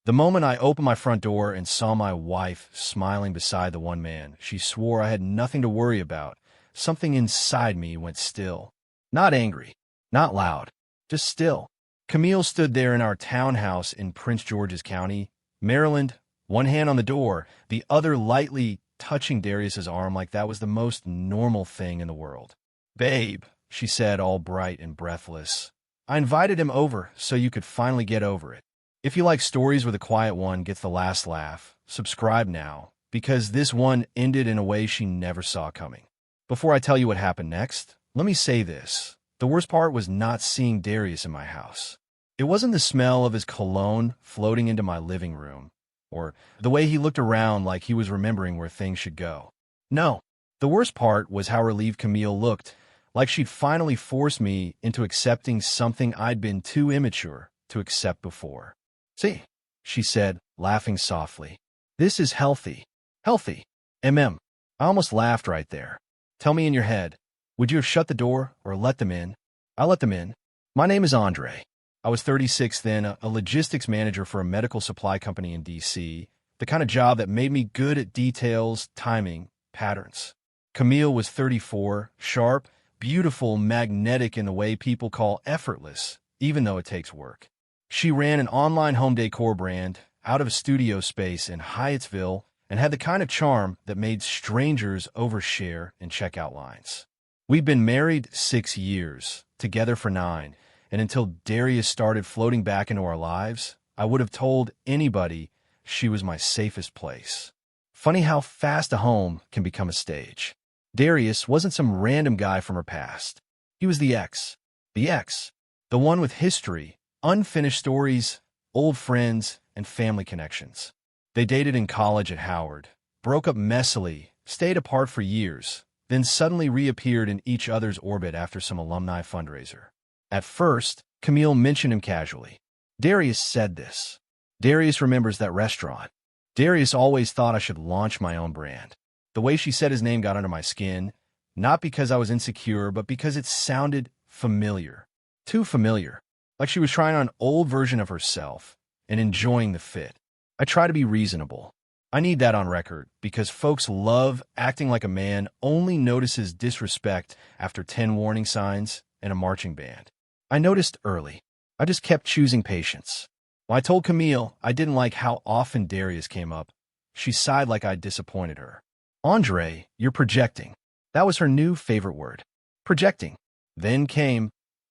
The moment I opened my front door and saw my wife smiling beside the one man, she swore I had nothing to worry about. Something inside me went still. Not angry, not loud, just still. Camille stood there in our townhouse in Prince George's County, Maryland, one hand on the door, the other lightly touching Darius's arm like that was the most normal thing in the world. "Babe," she said, all bright and breathless. "I invited him over so you could finally get over it. If you like stories where the quiet one gets the last laugh, subscribe now, because this one ended in a way she never saw coming." Before I tell you what happened next, let me say this. The worst part was not seeing Darius in my house. It wasn't the smell of his cologne floating into my living room, or the way he looked around like he was remembering where things should go. No, the worst part was how relieved Camille looked, like she'd finally forced me into accepting something I'd been too immature to accept before. "See," she said, laughing softly. "This is healthy. Healthy. I almost laughed right there. Tell me in your head, would you have shut the door or let them in? I let them in. My name is Andre. I was 36 then, a logistics manager for a medical supply company in D.C., the kind of job that made me good at details, timing, patterns. Camille was 34, sharp, beautiful, magnetic in the way people call effortless, even though it takes work. She ran an online home decor brand out of a studio space in Hyattsville and had the kind of charm that made strangers overshare in checkout lines. We'd been married 6 years, together for 9, and until Darius started floating back into our lives, I would have told anybody she was my safest place. Funny how fast a home can become a stage. Darius wasn't some random guy from her past. He was the ex. The one with history, unfinished stories, old friends, and family connections. They dated in college at Howard, broke up messily, stayed apart for years, then suddenly reappeared in each other's orbit after some alumni fundraiser. At first, Camille mentioned him casually. Darius said this. Darius remembers that restaurant. Darius always thought I should launch my own brand. The way she said his name got under my skin, not because I was insecure, but because it sounded familiar. Too familiar. Like she was trying on an old version of herself and enjoying the fit. I try to be reasonable. I need that on record because folks love acting like a man only notices disrespect after 10 warning signs and a marching band. I noticed early. I just kept choosing patience. When I told Camille I didn't like how often Darius came up, she sighed like I'd disappointed her. "Andre, you're projecting." That was her new favorite word. Projecting. Then came,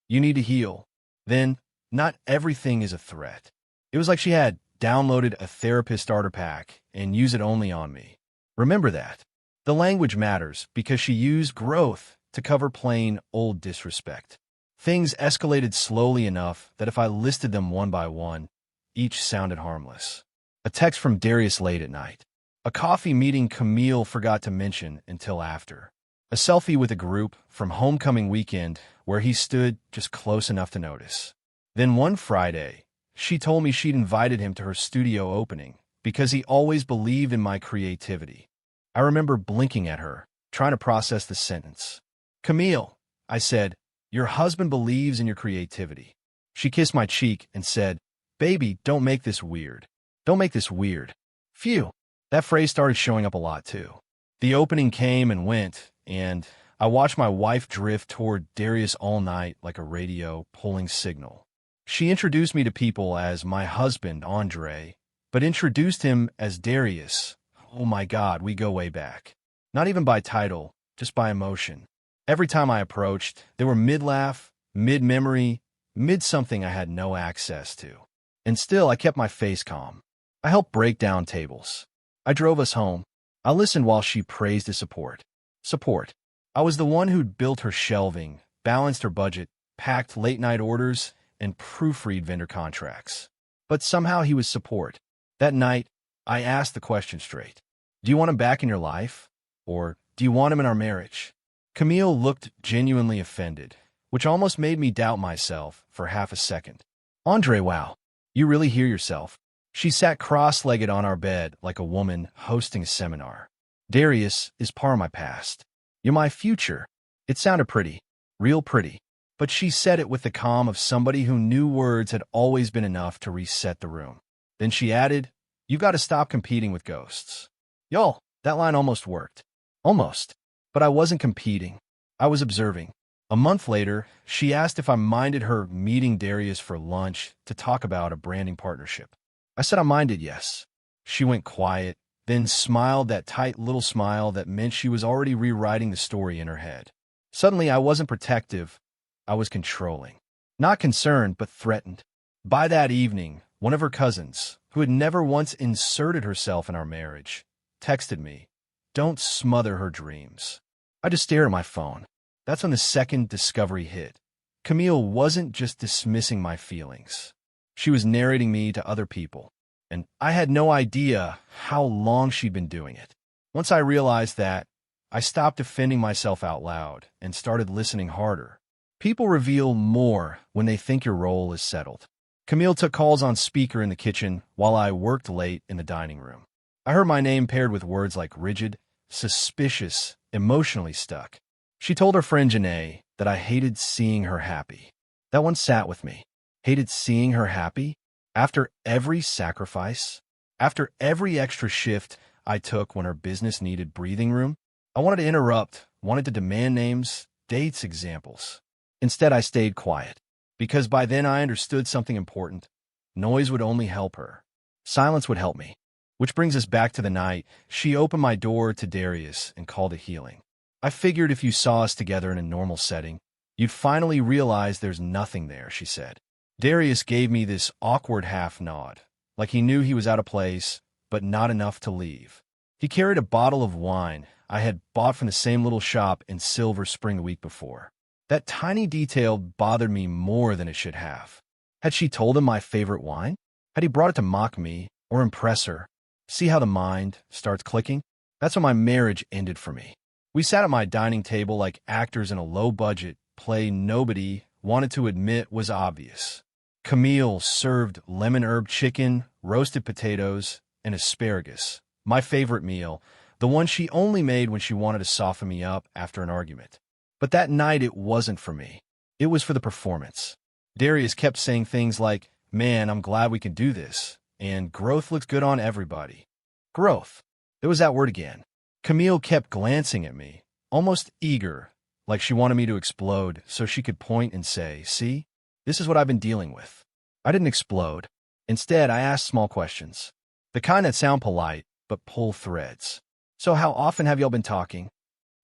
"You need to heal." Then, "Not everything is a threat." It was like she had downloaded a therapist starter pack and used it only on me. Remember that. The language matters because she used growth to cover plain old disrespect. Things escalated slowly enough that if I listed them one by one, each sounded harmless. A text from Darius late at night. A coffee meeting Camille forgot to mention until after. A selfie with a group from homecoming weekend where he stood just close enough to notice. Then one Friday, she told me she'd invited him to her studio opening because he always believed in my creativity. I remember blinking at her, trying to process the sentence. "Camille," I said, "your husband believes in your creativity." She kissed my cheek and said, "Baby, don't make this weird. Don't make this weird." Phew. That phrase started showing up a lot too. The opening came and went, and I watched my wife drift toward Darius all night like a radio pulling signal. She introduced me to people as my husband, Andre, but introduced him as Darius. Oh my God, we go way back. Not even by title, just by emotion. Every time I approached, they were mid-laugh, mid-memory, mid-something I had no access to. And still, I kept my face calm. I helped break down tables. I drove us home. I listened while she praised his support. Support. I was the one who'd built her shelving, balanced her budget, packed late-night orders, and proofread vendor contracts. But somehow he was support. That night, I asked the question straight. Do you want him back in your life? Or do you want him in our marriage? Camille looked genuinely offended, which almost made me doubt myself for half a second. Andre, wow, you really hear yourself. She sat cross-legged on our bed like a woman hosting a seminar. Darius is part of my past. You're my future. It sounded pretty, real pretty. But she said it with the calm of somebody who knew words had always been enough to reset the room. Then she added, "You've got to stop competing with ghosts." Y'all, that line almost worked. Almost. But I wasn't competing. I was observing. A month later, she asked if I minded her meeting Darius for lunch to talk about a branding partnership. I said I minded, yes. She went quiet, then smiled that tight little smile that meant she was already rewriting the story in her head. Suddenly, I wasn't protective. I was controlling. Not concerned, but threatened. By that evening, one of her cousins, who had never once inserted herself in our marriage, texted me, "Don't smother her dreams." I just stared at my phone. That's when the second discovery hit. Camille wasn't just dismissing my feelings. She was narrating me to other people, and I had no idea how long she'd been doing it. Once I realized that, I stopped defending myself out loud and started listening harder. People reveal more when they think your role is settled. Camille took calls on speaker in the kitchen while I worked late in the dining room. I heard my name paired with words like rigid, suspicious, emotionally stuck. She told her friend Janae that I hated seeing her happy. That one sat with me. Hated seeing her happy? After every sacrifice? After every extra shift I took when her business needed breathing room? I wanted to interrupt, wanted to demand names, dates, examples. Instead, I stayed quiet, because by then I understood something important. Noise would only help her. Silence would help me. Which brings us back to the night she opened my door to Darius and called it healing. I figured if you saw us together in a normal setting, you'd finally realize there's nothing there, she said. Darius gave me this awkward half nod, like he knew he was out of place, but not enough to leave. He carried a bottle of wine I had bought from the same little shop in Silver Spring the week before. That tiny detail bothered me more than it should have. Had she told him my favorite wine? Had he brought it to mock me or impress her? See how the mind starts clicking? That's when my marriage ended for me. We sat at my dining table like actors in a low-budget play nobody wanted to admit was obvious. Camille served lemon herb chicken, roasted potatoes, and asparagus, my favorite meal, the one she only made when she wanted to soften me up after an argument. But that night it wasn't for me. It was for the performance. Darius kept saying things like, "Man, I'm glad we can do this," and "Growth looks good on everybody." Growth. There was that word again. Camille kept glancing at me, almost eager, like she wanted me to explode so she could point and say, "See, this is what I've been dealing with." I didn't explode. Instead, I asked small questions. The kind that sound polite, but pull threads. "So how often have y'all been talking?"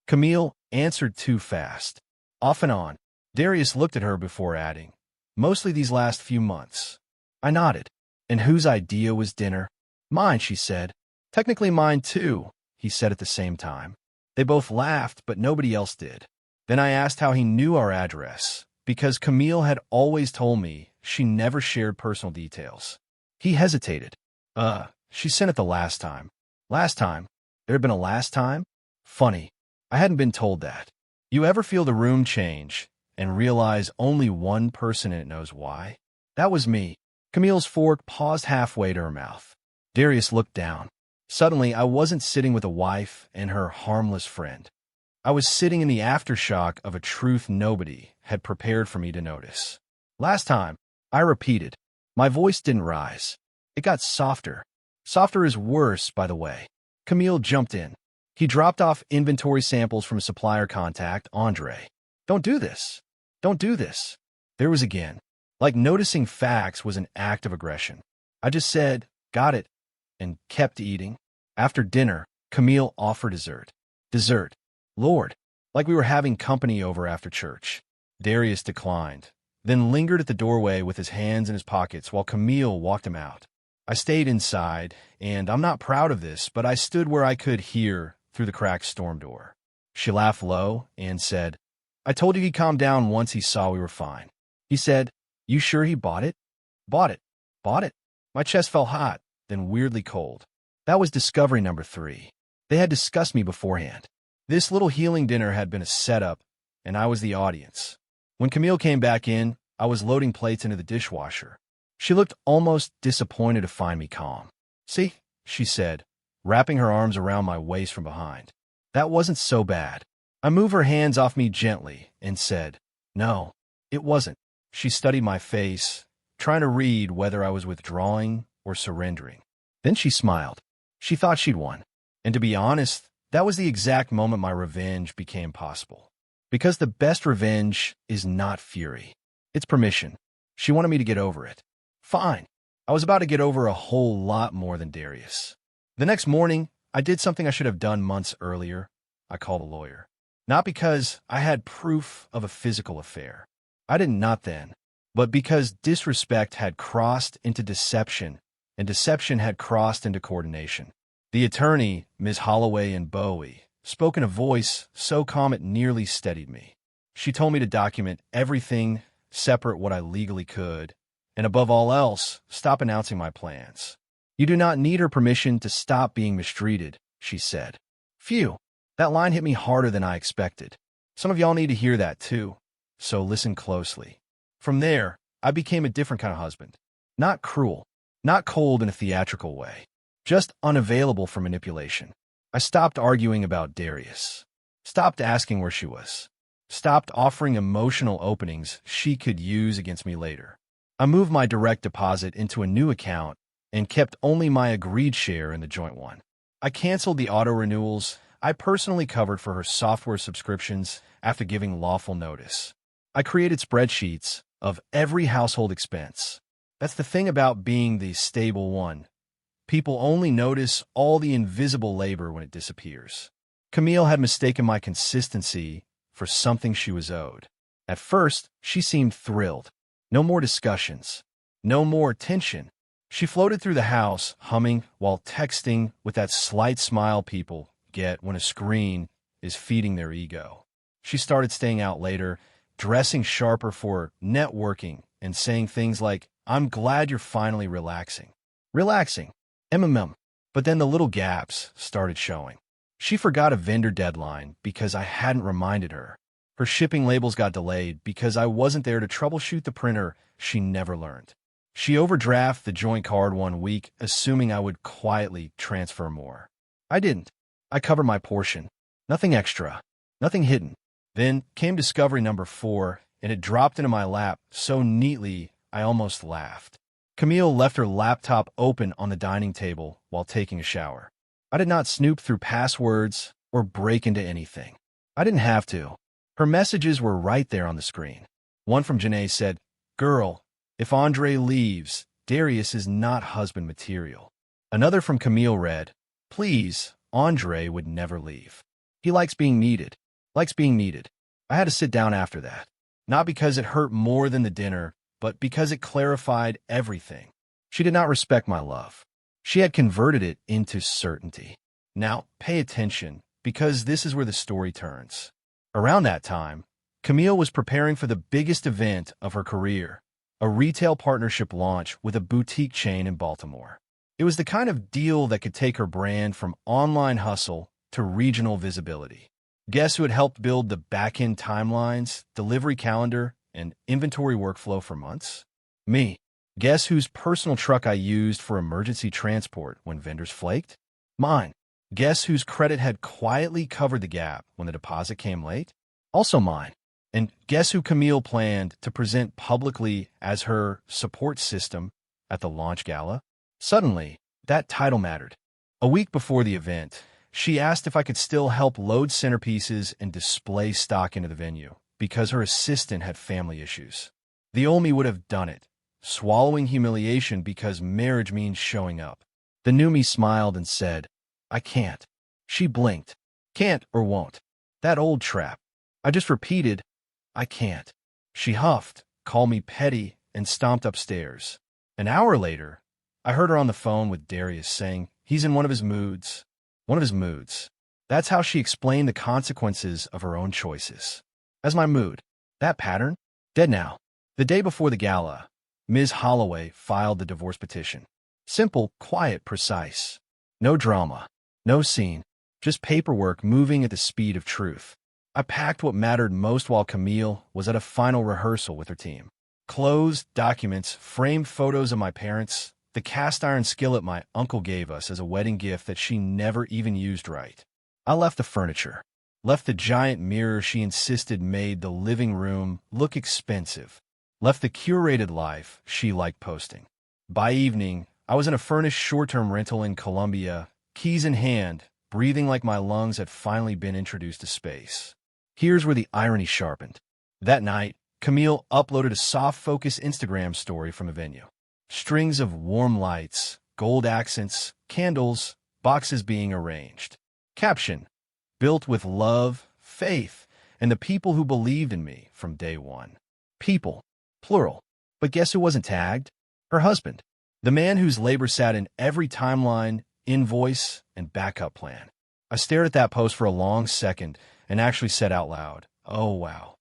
Camille answered too fast. "Off and on." Darius looked at her before adding, "Mostly these last few months." I nodded. "And whose idea was dinner?" "Mine," she said. "Technically mine too," he said at the same time. They both laughed, but nobody else did. Then I asked how he knew our address, because Camille had always told me she never shared personal details. He hesitated. She sent it the last time." Last time? There had been a last time? Funny. I hadn't been told that. You ever feel the room change and realize only one person in it knows why? That was me. Camille's fork paused halfway to her mouth. Darius looked down. Suddenly, I wasn't sitting with a wife and her harmless friend. I was sitting in the aftershock of a truth nobody had prepared for me to notice. "Last time," I repeated. My voice didn't rise. It got softer. Softer is worse, by the way. Camille jumped in. He dropped off inventory samples from a supplier contact, Andre. "Don't do this. Don't do this." There was again. Like noticing facts was an act of aggression. I just said, "Got it," and kept eating. After dinner, Camille offered dessert. Dessert. Lord. Like we were having company over after church. Darius declined, then lingered at the doorway with his hands in his pockets while Camille walked him out. I stayed inside, and I'm not proud of this, but I stood where I could hear through the cracked storm door. She laughed low and said, "I told you he'd calm down once he saw we were fine." He said, "You sure he bought it?" "Bought it. Bought it." My chest felt hot, then weirdly cold. That was discovery number 3. They had discussed me beforehand. This little healing dinner had been a setup, and I was the audience. When Camille came back in, I was loading plates into the dishwasher. She looked almost disappointed to find me calm. "See," she said, wrapping her arms around my waist from behind. "That wasn't so bad." I moved her hands off me gently and said, "No, it wasn't." She studied my face, trying to read whether I was withdrawing, or surrendering. Then she smiled. She thought she'd won. And to be honest, that was the exact moment my revenge became possible. Because the best revenge is not fury. It's permission. She wanted me to get over it. Fine. I was about to get over a whole lot more than Darius. The next morning, I did something I should have done months earlier. I called a lawyer. Not because I had proof of a physical affair. I did not then. But because disrespect had crossed into deception, and deception had crossed into coordination. The attorney, Ms. Holloway and Bowie, spoke in a voice so calm it nearly steadied me. She told me to document everything, separate what I legally could, and above all else, stop announcing my plans. You do not need her permission to stop being mistreated, she said. Phew, that line hit me harder than I expected. Some of y'all need to hear that too, so listen closely. From there, I became a different kind of husband. Not cruel, not cold in a theatrical way, just unavailable for manipulation. I stopped arguing about Darius, stopped asking where she was, stopped offering emotional openings she could use against me later. I moved my direct deposit into a new account and kept only my agreed share in the joint one. I canceled the auto renewals I personally covered for her software subscriptions after giving lawful notice. I created spreadsheets of every household expense. That's the thing about being the stable one. People only notice all the invisible labor when it disappears. Camille had mistaken my consistency for something she was owed. At first, she seemed thrilled. No more discussions. No more tension. She floated through the house, humming while texting with that slight smile people get when a screen is feeding their ego. She started staying out later, dressing sharper for networking, and saying things like, "I'm glad you're finally relaxing." Relaxing. MMM. But then the little gaps started showing. She forgot a vendor deadline because I hadn't reminded her. Her shipping labels got delayed because I wasn't there to troubleshoot the printer she never learned. She overdrafted the joint card one week, assuming I would quietly transfer more. I didn't. I covered my portion. Nothing extra. Nothing hidden. Then came discovery number 4, and it dropped into my lap so neatly I almost laughed. Camille left her laptop open on the dining table while taking a shower. I did not snoop through passwords or break into anything. I didn't have to. Her messages were right there on the screen. One from Janae said, "Girl, if Andre leaves, Darius is not husband material." Another from Camille read, "Please, Andre would never leave. He likes being needed. Likes being needed." I had to sit down after that. Not because it hurt more than the dinner, but because it clarified everything. She did not respect my love. She had converted it into certainty. Now, pay attention, because this is where the story turns. Around that time, Camille was preparing for the biggest event of her career, a retail partnership launch with a boutique chain in Baltimore. It was the kind of deal that could take her brand from online hustle to regional visibility. Guess who had helped build the back-end timelines, delivery calendar, and inventory workflow for months? Me. Guess whose personal truck I used for emergency transport when vendors flaked? Mine. Guess whose credit had quietly covered the gap when the deposit came late? Also mine. And guess who Camille planned to present publicly as her support system at the launch gala? Suddenly, that title mattered. A week before the event, she asked if I could still help load centerpieces and display stock into the venue, because her assistant had family issues. The old me would have done it, swallowing humiliation because marriage means showing up. The new me smiled and said, "I can't." She blinked. Can't or won't. That old trap. I just repeated, "I can't." She huffed, called me petty, and stomped upstairs. An hour later, I heard her on the phone with Darius saying he's in one of his moods. One of his moods. That's how she explained the consequences of her own choices. As my mood. That pattern? Dead now. The day before the gala, Ms. Holloway filed the divorce petition. Simple, quiet, precise. No drama. No scene. Just paperwork moving at the speed of truth. I packed what mattered most while Camille was at a final rehearsal with her team. Clothes, documents, framed photos of my parents, the cast iron skillet my uncle gave us as a wedding gift that she never even used right. I left the furniture. Left the giant mirror she insisted made the living room look expensive. Left the curated life she liked posting. By evening, I was in a furnished short-term rental in Colombia, keys in hand, breathing like my lungs had finally been introduced to space. Here's where the irony sharpened. That night, Camille uploaded a soft-focus Instagram story from a venue. Strings of warm lights, gold accents, candles, boxes being arranged. Caption: built with love, faith, and the people who believed in me from day one. People, plural. But guess who wasn't tagged? Her husband. The man whose labor sat in every timeline, invoice, and backup plan. I stared at that post for a long second and actually said out loud, "Oh, wow."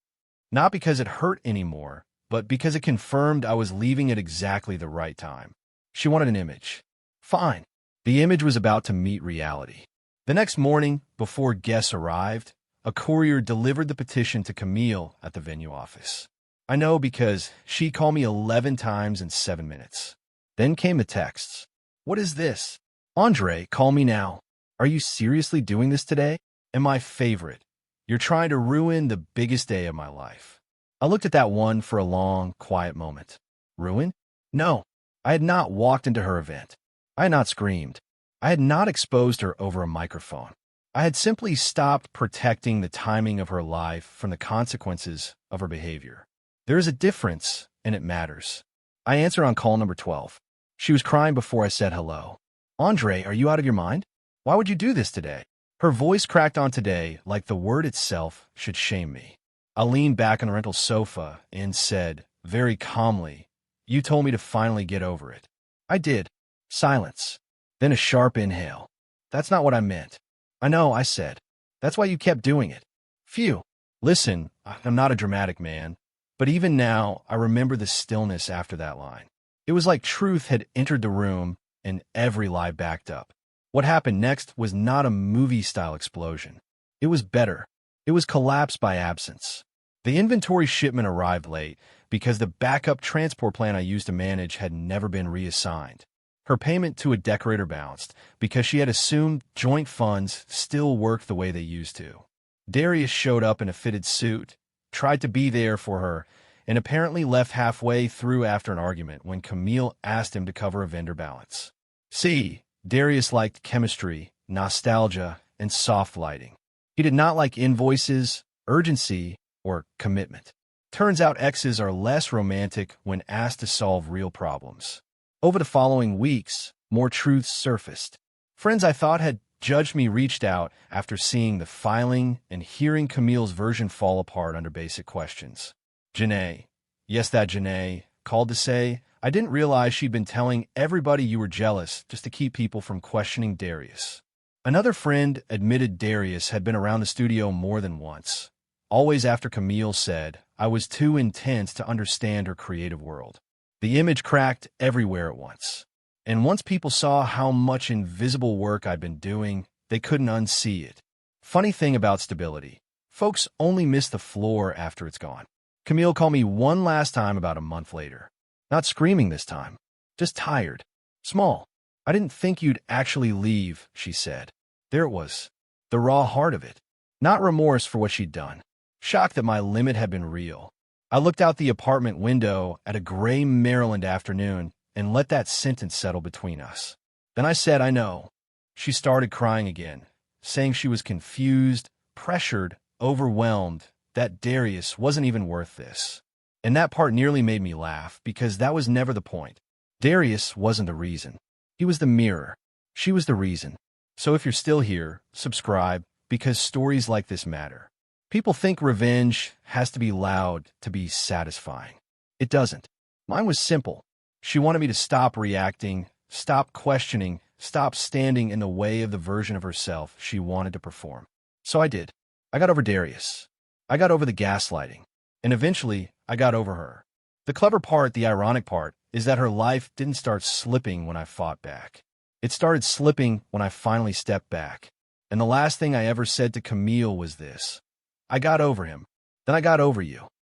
Not because it hurt anymore, but because it confirmed I was leaving at exactly the right time. She wanted an image. Fine. The image was about to meet reality. The next morning, before guests arrived, a courier delivered the petition to Camille at the venue office. I know because she called me 11 times in 7 minutes. Then came the texts. "What is this? Andre, call me now. Are you seriously doing this today?" And my favorite, "You're trying to ruin the biggest day of my life." I looked at that one for a long, quiet moment. Ruin? No. I had not walked into her event. I had not screamed. I had not exposed her over a microphone. I had simply stopped protecting the timing of her life from the consequences of her behavior. There is a difference, and it matters. I answered on call number 12. She was crying before I said hello. "Andre, are you out of your mind? Why would you do this today?" Her voice cracked on today like the word itself should shame me. I leaned back on the rental sofa and said, very calmly, "You told me to finally get over it." I did. Silence. Then a sharp inhale. "That's not what I meant." "I know," I said. "That's why you kept doing it." Phew. Listen, I'm not a dramatic man, but even now, I remember the stillness after that line. It was like truth had entered the room and every lie backed up. What happened next was not a movie-style explosion. It was better. It was collapse by absence. The inventory shipment arrived late because the backup transport plan I used to manage had never been reassigned. Her payment to a decorator bounced because she had assumed joint funds still worked the way they used to. Darius showed up in a fitted suit, tried to be there for her, and apparently left halfway through after an argument when Camille asked him to cover a vendor balance. See, Darius liked chemistry, nostalgia, and soft lighting. He did not like invoices, urgency, or commitment. Turns out exes are less romantic when asked to solve real problems. Over the following weeks, more truths surfaced. Friends I thought had judged me reached out after seeing the filing and hearing Camille's version fall apart under basic questions. Janae, yes, that Janae, called to say, "I didn't realize she'd been telling everybody you were jealous just to keep people from questioning Darius." Another friend admitted Darius had been around the studio more than once, always after Camille said I was too intense to understand her creative world. The image cracked everywhere at once. And once people saw how much invisible work I'd been doing, they couldn't unsee it. Funny thing about stability, folks only miss the floor after it's gone. Camille called me one last time about a month later. Not screaming this time, just tired. Small. "I didn't think you'd actually leave," she said. There it was, the raw heart of it. Not remorse for what she'd done. Shocked that my limit had been real. I looked out the apartment window at a gray Maryland afternoon and let that sentence settle between us. Then I said, "I know." She started crying again, saying she was confused, pressured, overwhelmed, that Darius wasn't even worth this. And that part nearly made me laugh because that was never the point. Darius wasn't the reason. He was the mirror. She was the reason. So if you're still here, subscribe because stories like this matter. People think revenge has to be loud to be satisfying. It doesn't. Mine was simple. She wanted me to stop reacting, stop questioning, stop standing in the way of the version of herself she wanted to perform. So I did. I got over Darius. I got over the gaslighting. And eventually, I got over her. The clever part, the ironic part, is that her life didn't start slipping when I fought back. It started slipping when I finally stepped back. And the last thing I ever said to Camille was this: "I got over him. Then I got over you."